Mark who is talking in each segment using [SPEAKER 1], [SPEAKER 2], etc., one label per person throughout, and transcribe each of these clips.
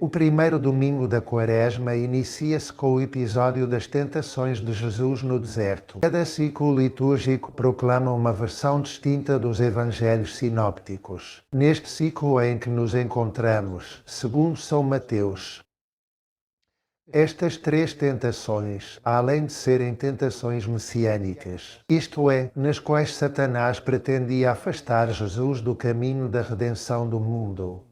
[SPEAKER 1] O primeiro domingo da Quaresma inicia-se com o episódio das tentações de Jesus no deserto. Cada ciclo litúrgico proclama uma versão distinta dos evangelhos sinópticos. Neste ciclo em que nos encontramos, segundo São Mateus, estas três tentações, além de serem tentações messiânicas, isto é, nas quais Satanás pretendia afastar Jesus do caminho da redenção do mundo,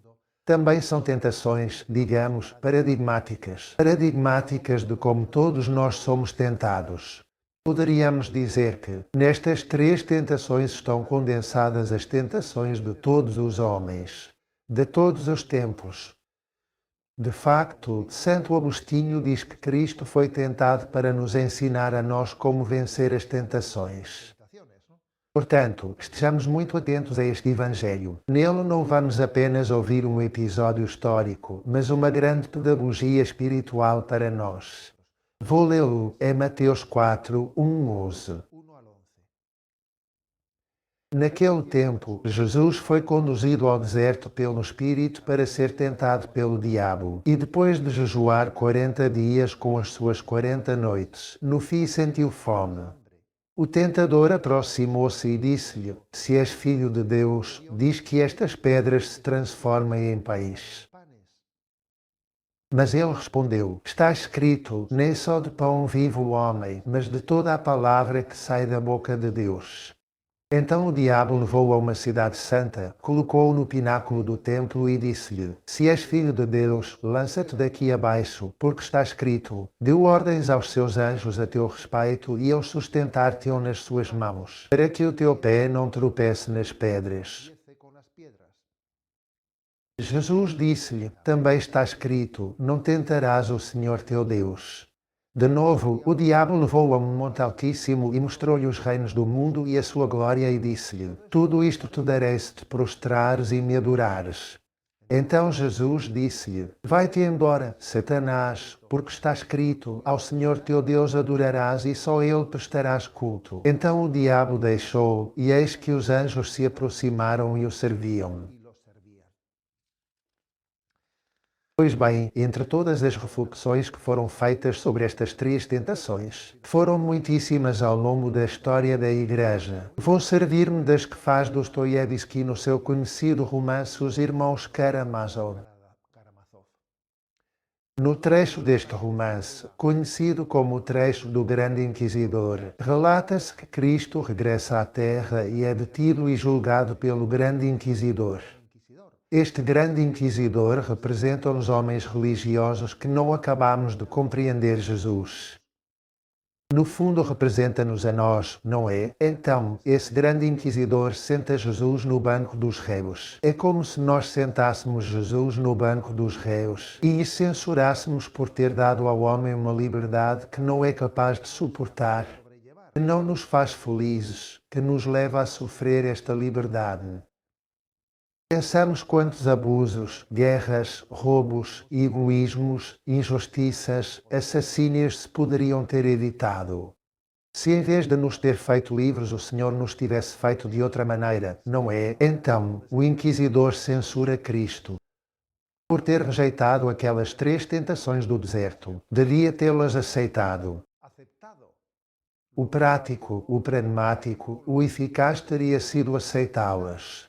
[SPEAKER 1] também são tentações, digamos, paradigmáticas de como todos nós somos tentados. Poderíamos dizer que, nestas três tentações estão condensadas as tentações de todos os homens, de todos os tempos. De facto, Santo Agostinho diz que Cristo foi tentado para nos ensinar a nós como vencer as tentações. Portanto, estejamos muito atentos a este Evangelho. Nele não vamos apenas ouvir um episódio histórico, mas uma grande pedagogia espiritual para nós. Vou lê-lo, é Mateus 4, 11. Naquele tempo, Jesus foi conduzido ao deserto pelo Espírito para ser tentado pelo diabo. E depois de jejuar 40 dias com as suas 40 noites, no fim sentiu fome. O tentador aproximou-se e disse-lhe: Se és filho de Deus, diz que estas pedras se transformem em pães. Mas ele respondeu: Está escrito, nem só de pão vive o homem, mas de toda a palavra que sai da boca de Deus. Então o diabo levou-o a uma cidade santa, colocou-o no pináculo do templo e disse-lhe: Se és filho de Deus, lança-te daqui abaixo, porque está escrito: Deu ordens aos seus anjos a teu respeito e eles sustentar-te-ão nas suas mãos, para que o teu pé não tropece nas pedras. Jesus disse-lhe: Também está escrito: Não tentarás o Senhor teu Deus. De novo, o diabo levou-o a um monte altíssimo e mostrou-lhe os reinos do mundo e a sua glória e disse-lhe: Tudo isto te darei se te prostrares e me adorares. Então Jesus disse-lhe: Vai-te embora, Satanás, porque está escrito: Ao Senhor teu Deus adorarás e só a Ele prestarás culto. Então o diabo deixou, e eis que os anjos se aproximaram e o serviam. Pois bem, entre todas as reflexões que foram feitas sobre estas três tentações, foram muitíssimas ao longo da história da Igreja, vou servir-me das que faz Dostoiévski no seu conhecido romance Os Irmãos Karamazov. No trecho deste romance, conhecido como o trecho do Grande Inquisidor, relata-se que Cristo regressa à Terra e é detido e julgado pelo Grande Inquisidor. Este Grande Inquisidor representa os homens religiosos que não acabamos de compreender Jesus. No fundo representa-nos a nós, não é? Então, esse Grande Inquisidor senta Jesus no banco dos réus. É como se nós sentássemos Jesus no banco dos réus e o censurássemos por ter dado ao homem uma liberdade que não é capaz de suportar, que não nos faz felizes, que nos leva a sofrer esta liberdade. Pensamos quantos abusos, guerras, roubos, egoísmos, injustiças, assassínios se poderiam ter evitado. Se em vez de nos ter feito livres o Senhor nos tivesse feito de outra maneira, não é? Então, o Inquisidor censura Cristo. Por ter rejeitado aquelas três tentações do deserto, devia tê-las aceitado. O prático, o pragmático, o eficaz teria sido aceitá-las.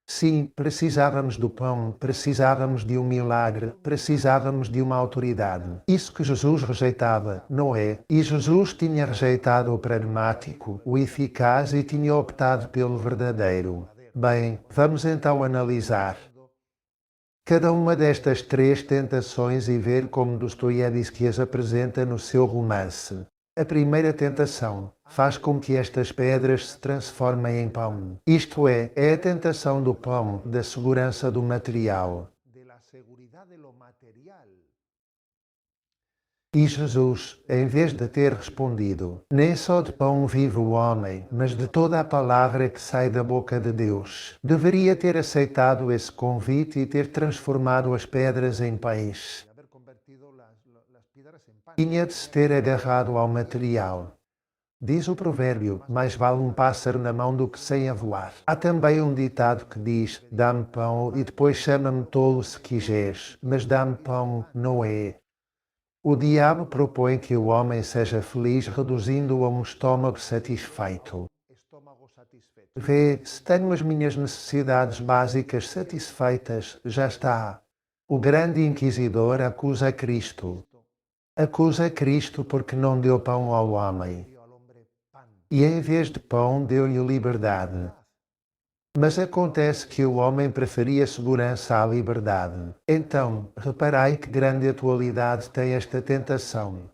[SPEAKER 1] Sim, precisávamos do pão, precisávamos de um milagre, precisávamos de uma autoridade. Isso que Jesus rejeitava, não é? E Jesus tinha rejeitado o pragmático, o eficaz e tinha optado pelo verdadeiro. Bem, vamos então analisar cada uma destas três tentações e ver como Dostoiévski as apresenta no seu romance. A primeira tentação faz com que estas pedras se transformem em pão. Isto é a tentação do pão, da segurança do material. E Jesus, em vez de ter respondido: Nem só de pão vive o homem, mas de toda a palavra que sai da boca de Deus, deveria ter aceitado esse convite e ter transformado as pedras em pães. Tinha de se ter agarrado ao material. Diz o provérbio, mais vale um pássaro na mão do que 100 a voar. Há também um ditado que diz, dá-me pão e depois chama-me tolo se quiseres, mas dá-me pão não é. O diabo propõe que o homem seja feliz reduzindo-o a um estômago satisfeito. Vê, se tenho as minhas necessidades básicas satisfeitas, já está. O grande inquisidor acusa Cristo. Acusa Cristo porque não deu pão ao homem. E em vez de pão deu-lhe liberdade. Mas acontece que o homem preferia segurança à liberdade. Então, reparai que grande atualidade tem esta tentação.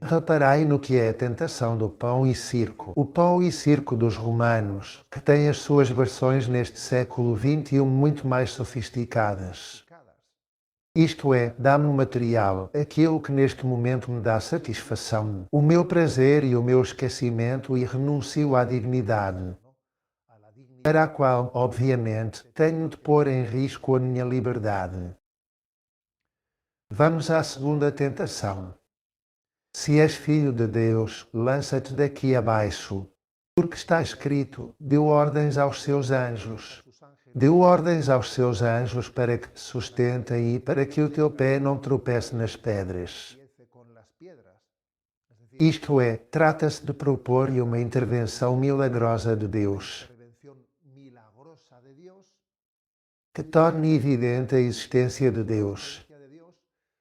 [SPEAKER 1] Reparai no que é a tentação do pão e circo. O pão e circo dos romanos, que tem as suas versões neste século XXI muito mais sofisticadas. Isto é, dá-me o material, aquilo que neste momento me dá satisfação, o meu prazer e o meu esquecimento e renuncio à dignidade, para a qual, obviamente, tenho de pôr em risco a minha liberdade. Vamos à segunda tentação. Se és filho de Deus, lança-te daqui abaixo, porque está escrito, deu ordens aos seus anjos. Deu ordens aos seus anjos para que te sustentem e para que o teu pé não tropece nas pedras. Isto é, trata-se de propor-lhe uma intervenção milagrosa de Deus, que torne evidente a existência de Deus.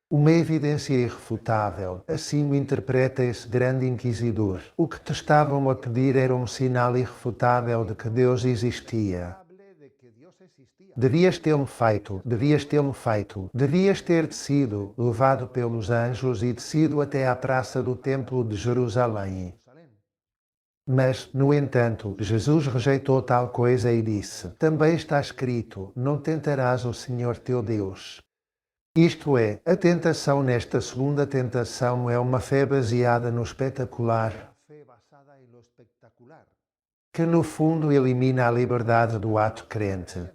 [SPEAKER 1] Uma evidência irrefutável, assim o interpreta esse grande inquisidor. O que te estavam a pedir era um sinal irrefutável de que Deus existia. Devias tê-lo feito, devias ter sido levado pelos anjos e descido até à praça do Templo de Jerusalém. Mas, no entanto, Jesus rejeitou tal coisa e disse, também está escrito, não tentarás o Senhor teu Deus. Isto é, a tentação nesta segunda tentação é uma fé baseada no espetacular, que no fundo elimina a liberdade do ato crente.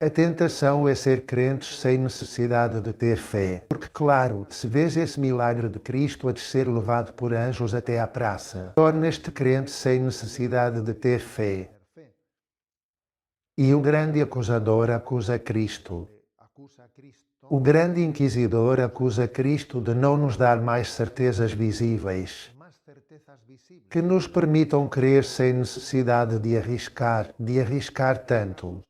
[SPEAKER 1] A tentação é ser crentes sem necessidade de ter fé. Porque, claro, se vês esse milagre de Cristo a descer levado por anjos até à praça, tornas-te crente sem necessidade de ter fé. E o grande acusador acusa Cristo. O grande inquisidor acusa Cristo de não nos dar mais certezas visíveis, que nos permitam crer sem necessidade de arriscar tanto.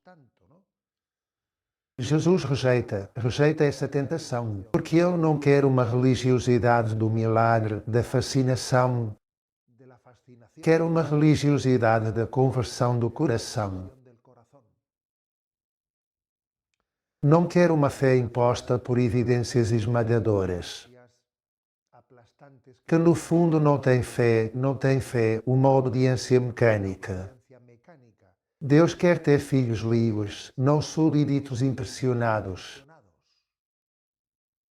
[SPEAKER 1] Jesus rejeita essa tentação, porque ele não quer uma religiosidade do milagre, da fascinação, quer uma religiosidade da conversão do coração. Não quer uma fé imposta por evidências esmagadoras, que no fundo não tem fé, uma obediência mecânica. Deus quer ter filhos livres, não súditos impressionados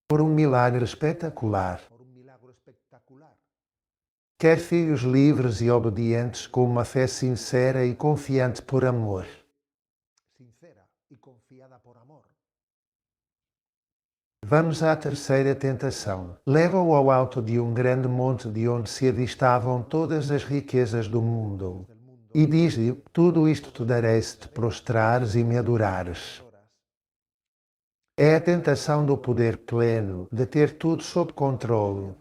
[SPEAKER 1] por um milagre espetacular. Quer filhos livres e obedientes com uma fé sincera e confiante por amor. Vamos à terceira tentação. Leva-o ao alto de um grande monte de onde se avistavam todas as riquezas do mundo. E diz-lhe, tudo isto te darei se te prostrares e me adorares. É a tentação do poder pleno, de ter tudo sob controle.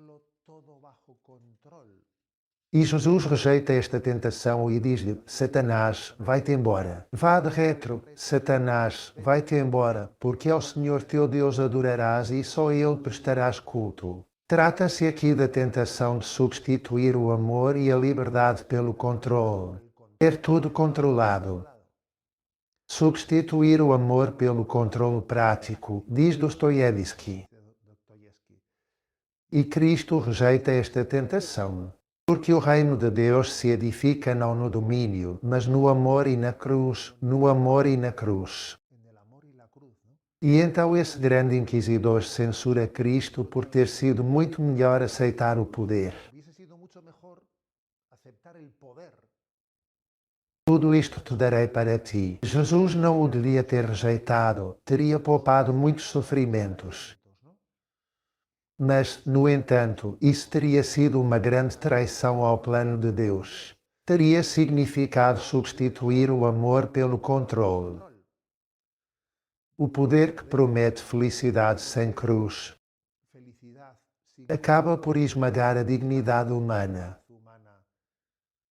[SPEAKER 1] E Jesus rejeita esta tentação e diz-lhe, Satanás, vai-te embora. Vá de retro, Satanás, vai-te embora, porque ao Senhor teu Deus adorarás e só a Ele prestarás culto. Trata-se aqui da tentação de substituir o amor e a liberdade pelo controle. Ter tudo controlado. Substituir o amor pelo controle prático, diz Dostoiévski. E Cristo rejeita esta tentação, porque o reino de Deus se edifica não no domínio, mas no amor e na cruz, E então esse grande inquisidor censura Cristo por ter sido muito melhor aceitar o poder. Tudo isto te darei para ti. Jesus não o devia ter rejeitado, teria poupado muitos sofrimentos. Mas, no entanto, isso teria sido uma grande traição ao plano de Deus. Teria significado substituir o amor pelo controle. O poder que promete felicidade sem cruz acaba por esmagar a dignidade humana.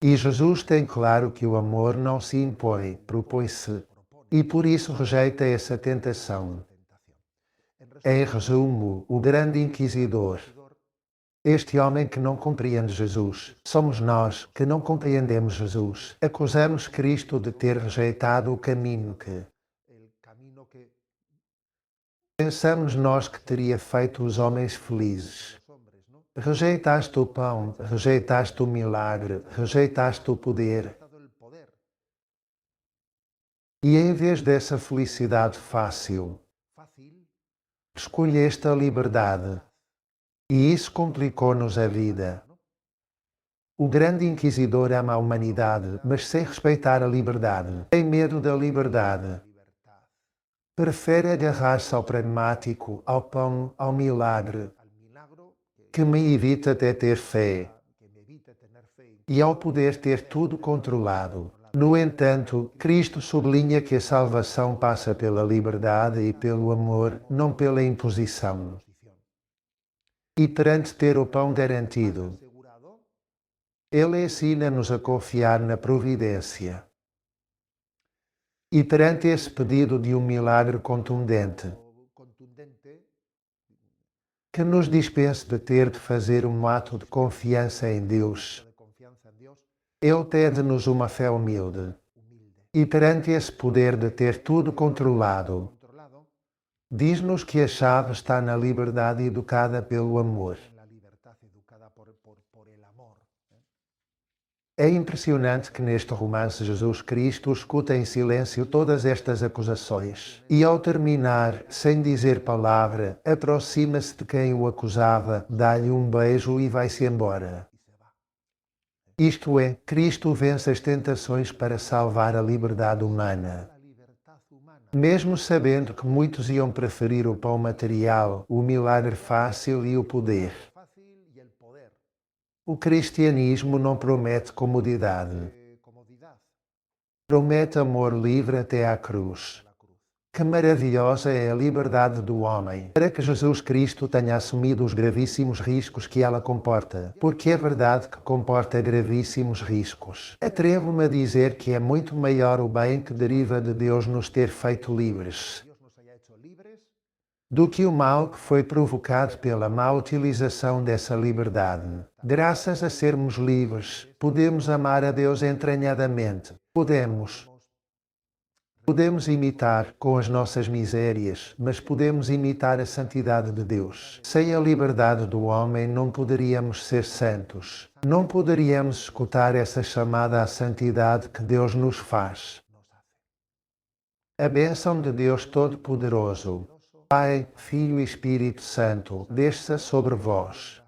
[SPEAKER 1] E Jesus tem claro que o amor não se impõe, propõe-se, e por isso rejeita essa tentação. Em resumo, o grande inquisidor, este homem que não compreende Jesus, somos nós que não compreendemos Jesus. Acusamos Cristo de ter rejeitado o caminho que pensamos nós que teria feito os homens felizes. Rejeitaste o pão, rejeitaste o milagre, rejeitaste o poder. E em vez dessa felicidade fácil, escolheste a liberdade. E isso complicou-nos a vida. O grande inquisidor ama a humanidade, mas sem respeitar a liberdade. Tem medo da liberdade. Prefere agarrar-se ao pragmático, ao pão, ao milagre, que me evita até ter fé, e ao poder ter tudo controlado. No entanto, Cristo sublinha que a salvação passa pela liberdade e pelo amor, não pela imposição. E perante ter o pão garantido, Ele ensina-nos a confiar na providência. E perante esse pedido de um milagre contundente, que nos dispense de ter de fazer um ato de confiança em Deus, Ele pede-nos uma fé humilde. E perante esse poder de ter tudo controlado, diz-nos que a chave está na liberdade educada pelo amor. É impressionante que neste romance Jesus Cristo escuta em silêncio todas estas acusações. E ao terminar, sem dizer palavra, aproxima-se de quem o acusava, dá-lhe um beijo e vai-se embora. Isto é, Cristo vence as tentações para salvar a liberdade humana. Mesmo sabendo que muitos iam preferir o pão material, o milagre fácil e o poder. O cristianismo não promete comodidade. Promete amor livre até à cruz. Que maravilhosa é a liberdade do homem, para que Jesus Cristo tenha assumido os gravíssimos riscos que ela comporta, porque é verdade que comporta gravíssimos riscos. Atrevo-me a dizer que é muito maior o bem que deriva de Deus nos ter feito livres, do que o mal que foi provocado pela má utilização dessa liberdade. Graças a sermos livres, podemos amar a Deus entranhadamente. Podemos imitar com as nossas misérias, mas podemos imitar a santidade de Deus. Sem a liberdade do homem não poderíamos ser santos. Não poderíamos escutar essa chamada à santidade que Deus nos faz. A bênção de Deus Todo-Poderoso, Pai, Filho e Espírito Santo, desça sobre vós.